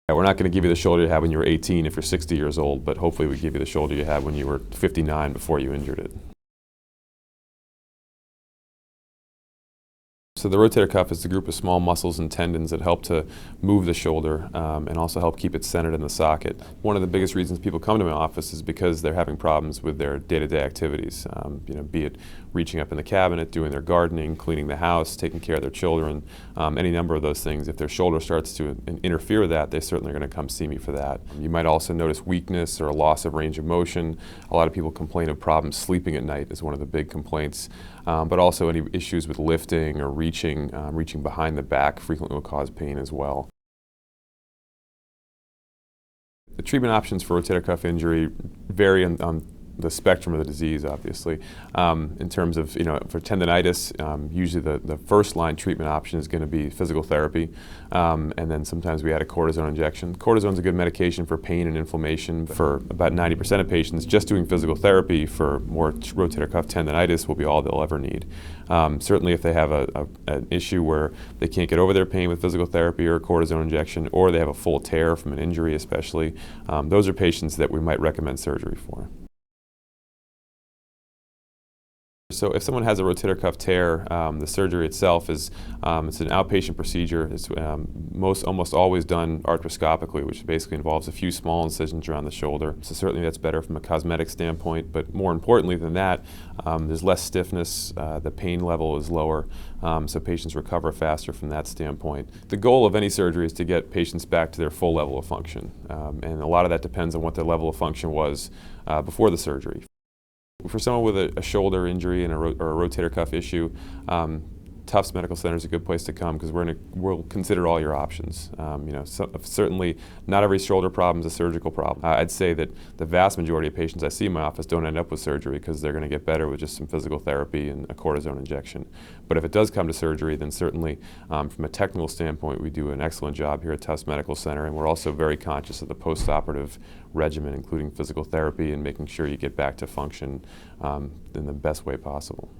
We're not going to give you the shoulder you had when you were 18 if you're 60 years old, but hopefully we give you the shoulder you had when you were 59 before you injured it. So the rotator cuff is a group of small muscles and tendons that help to move the shoulder and also help keep it centered in the socket. One of the biggest reasons people come to my office is because they're having problems with their day-to-day activities, be it reaching up in the cabinet, doing their gardening, cleaning the house, taking care of their children, any number of those things. If their shoulder starts to interfere with that, they certainly are going to come see me for that. You might also notice weakness or a loss of range of motion. A lot of people complain of problems sleeping at night is one of the big complaints, but also any issues with lifting or reaching behind the back frequently will cause pain as well. The treatment options for rotator cuff injury vary on the spectrum of the disease, obviously. In terms of, for tendonitis, usually the first line treatment option is going to be physical therapy, and then sometimes we add a cortisone injection. Cortisone is a good medication for pain and inflammation. For about 90% of patients, just doing physical therapy for more rotator cuff tendonitis will be all they'll ever need. Certainly if they have an issue where they can't get over their pain with physical therapy or a cortisone injection, or they have a full tear from an injury especially, those are patients that we might recommend surgery for. So if someone has a rotator cuff tear, the surgery itself is it's an outpatient procedure. It's almost always done arthroscopically, which basically involves a few small incisions around the shoulder. So certainly that's better from a cosmetic standpoint, but more importantly than that, there's less stiffness, the pain level is lower, so patients recover faster from that standpoint. The goal of any surgery is to get patients back to their full level of function, and a lot of that depends on what their level of function was before the surgery. For someone with a shoulder injury and or a rotator cuff issue, Tufts Medical Center is a good place to come because we'll consider all your options. Certainly not every shoulder problem is a surgical problem. I'd say that the vast majority of patients I see in my office don't end up with surgery because they're going to get better with just some physical therapy and a cortisone injection. But if it does come to surgery, then certainly from a technical standpoint, we do an excellent job here at Tufts Medical Center, and we're also very conscious of the post-operative regimen, including physical therapy and making sure you get back to function in the best way possible.